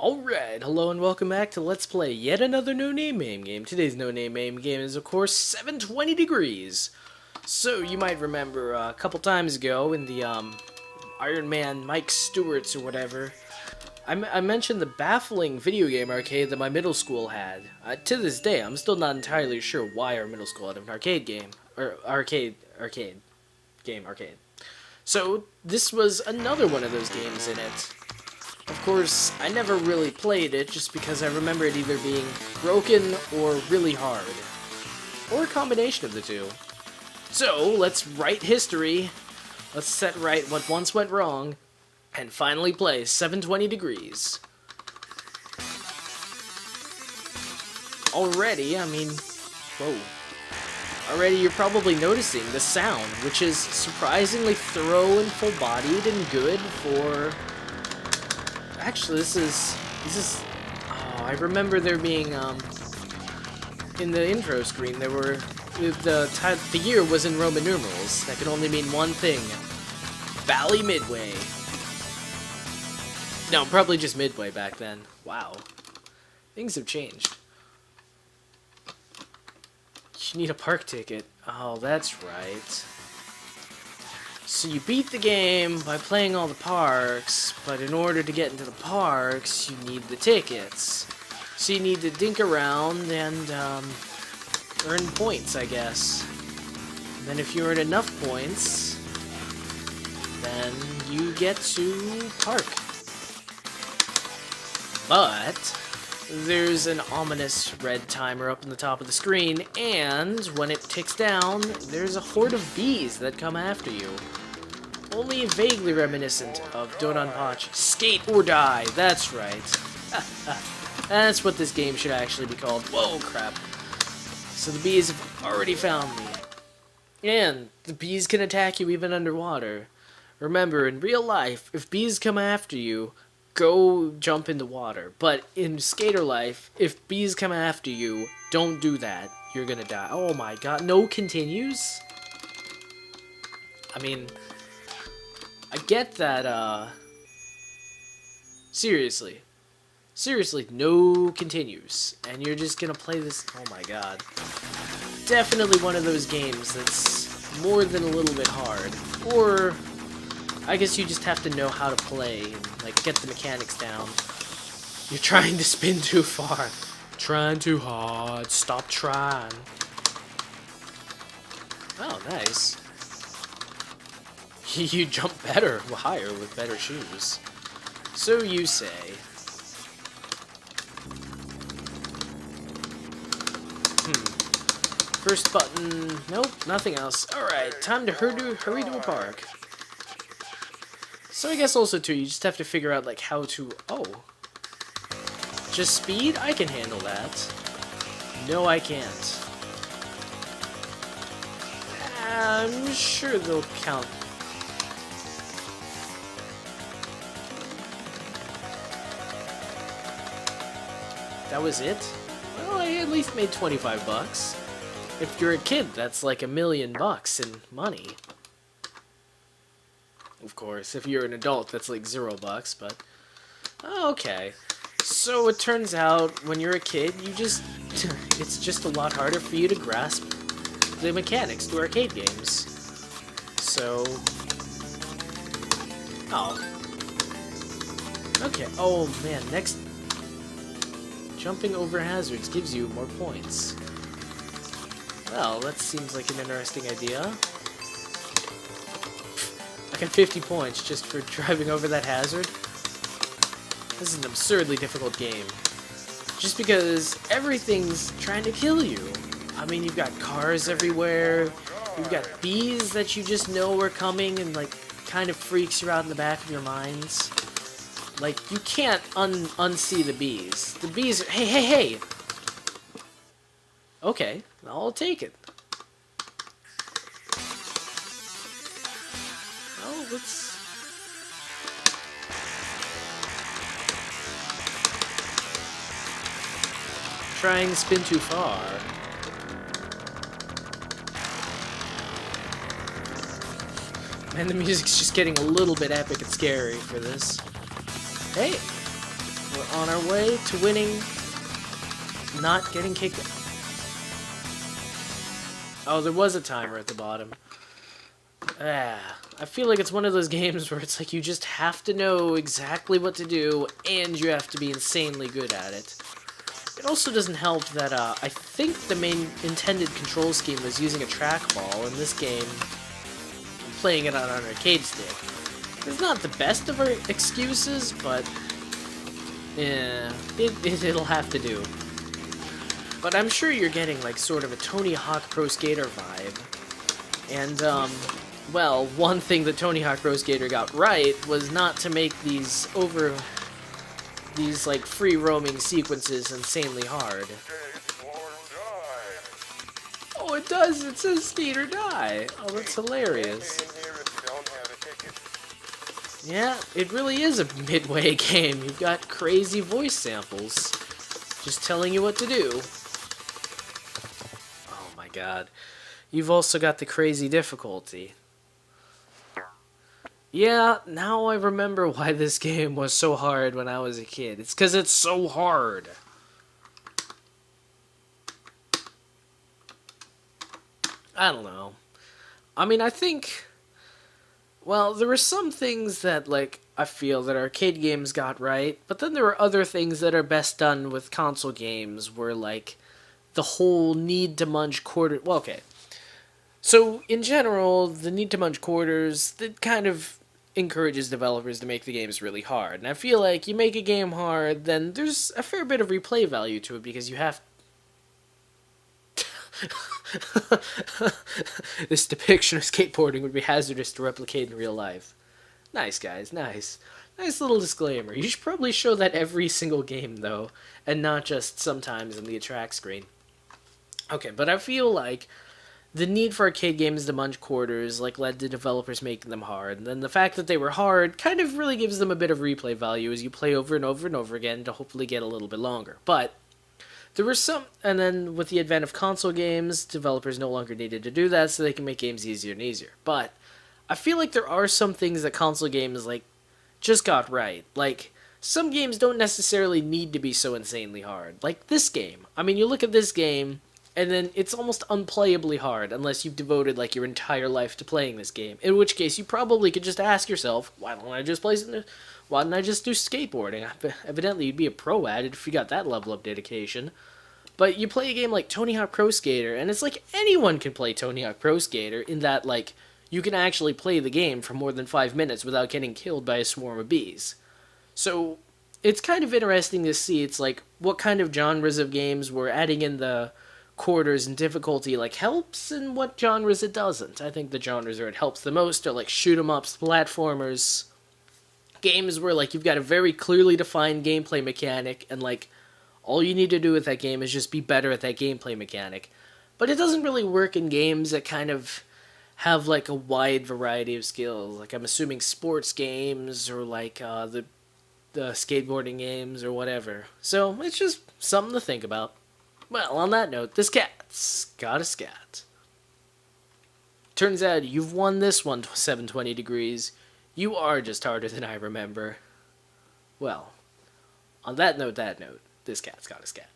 Alright, hello and welcome back to Let's Play yet another no-name MAME game. Today's no-name MAME game is, of course, 720 Degrees. So, you might remember a couple times ago in the, Iron Man Mike Stewart's or whatever, I mentioned the baffling video game arcade that my middle school had. To this day, I'm still not entirely sure why our middle school had an arcade game. Or, arcade. So, this was another one of those games in it. Of course, I never really played it just because I remember it either being broken or really hard. Or a combination of the two. So, let's write history. Let's set right what once went wrong. And finally play 720 Degrees. Already, whoa. Already you're probably noticing the sound, which is surprisingly thorough and full-bodied and good for... Actually, this is... Oh, I remember there being, in the intro screen, there were... The year was in Roman numerals. That could only mean one thing. Valley Midway. No, probably just Midway back then. Wow. Things have changed. You need a park ticket. Oh, that's right. So you beat the game by playing all the parks, but in order to get into the parks, you need the tickets. So you need to dink around and earn points, I guess. And then if you earn enough points, then you get to park. But there's an ominous red timer up in the top of the screen, and when it ticks down, there's a horde of bees that come after you. Only vaguely reminiscent of Dononpachi. Skate or die, that's right. That's what this game should actually be called. Whoa, crap. So the bees have already found me. And the bees can attack you even underwater. Remember, in real life, if bees come after you, go jump in the water. But in skater life, if bees come after you, don't do that. You're gonna die. Oh my god, no continues? I get that, Seriously, no continues. And you're just gonna play this... Oh my god. Definitely one of those games that's more than a little bit hard. Or... I guess you just have to know how to play and, like, get the mechanics down. You're trying to spin too far. Trying too hard. Stop trying. Oh, nice. You jump better, higher with better shoes. So you say. First button. Nope, nothing else. Alright, time to hurry to a park. So I guess also too, you just have to figure out like how to... Oh. Just speed? I can handle that. No, I can't. I'm sure they'll count. That was it? Well, I at least made 25 bucks. If you're a kid, that's like $1 million in money. Of course, if you're an adult, that's like $0, but... Okay. So it turns out, when you're a kid, you just... it's just a lot harder for you to grasp the mechanics to arcade games. So... Oh. Okay, oh man, next... Jumping over hazards gives you more points. Well, that seems like an interesting idea. I got 50 points just for driving over that hazard. This is an absurdly difficult game. Just because everything's trying to kill you. I mean, you've got cars everywhere. You've got bees that you just know are coming and, like, kind of freaks you out in the back of your minds. Like, you can't unsee the bees. The bees are... Hey! Okay, I'll take it. Oh, let's... Trying to spin too far. Man, the music's just getting a little bit epic and scary for this. Hey! on our way to winning, not getting kicked out. Oh, there was a timer at the bottom. I feel like it's one of those games where it's like you just have to know exactly what to do, and you have to be insanely good at it. It also doesn't help that I think the main intended control scheme was using a trackball. In this game, playing it on an arcade stick. It's not the best of our excuses, but yeah, it'll have to do. But I'm sure you're getting like sort of a Tony Hawk Pro Skater vibe. And well, one thing that Tony Hawk Pro Skater got right was not to make these like free roaming sequences insanely hard. Oh, it does. It says skate or die. Oh, that's hilarious. Yeah, it really is a midway game. You've got crazy voice samples just telling you what to do. Oh my god. You've also got the crazy difficulty. Yeah, now I remember why this game was so hard when I was a kid. It's because it's so hard. I don't know. I mean, I think... Well, there were some things that, like, I feel that arcade games got right, but then there were other things that are best done with console games where, like, the whole need to munch quarter... Well, okay. So, in general, the need to munch quarters, that kind of encourages developers to make the games really hard. And I feel like you make a game hard, then there's a fair bit of replay value to it because you have... This depiction of skateboarding would be hazardous to replicate in real life. Nice, guys, nice. Nice little disclaimer. You should probably show that every single game, though, and not just sometimes in the attract screen. Okay, but I feel like the need for arcade games to munch quarters like led to developers making them hard, and then the fact that they were hard kind of really gives them a bit of replay value as you play over and over and over again to hopefully get a little bit longer. But there were some, and then with the advent of console games, developers no longer needed to do that, so they can make games easier and easier. But I feel like there are some things that console games, like, just got right. Like, some games don't necessarily need to be so insanely hard. Like this game. I mean, you look at this game, and then it's almost unplayably hard unless you've devoted, like, your entire life to playing this game. In which case, you probably could just ask yourself, why don't I just play something? Why didn't I just do skateboarding? Evidently, you'd be a pro at it if you got that level of dedication. But you play a game like Tony Hawk Pro Skater, and it's like anyone can play Tony Hawk Pro Skater in that, like, you can actually play the game for more than 5 minutes without getting killed by a swarm of bees. So, it's kind of interesting to see, it's like, what kind of genres of games we're adding in the quarters and difficulty, like, helps, and what genres it doesn't. I think the genres where it helps the most are, like, shoot-'em-ups, platformers, games where, like, you've got a very clearly defined gameplay mechanic, and, like, all you need to do with that game is just be better at that gameplay mechanic. But it doesn't really work in games that kind of have, like, a wide variety of skills. Like, I'm assuming sports games, or, like, the skateboarding games, or whatever. So, it's just something to think about. Well, on that note, this cat's got a scat. Turns out you've won this one, 720 degrees. You are just harder than I remember. Well, on that note, this cat's got a scat.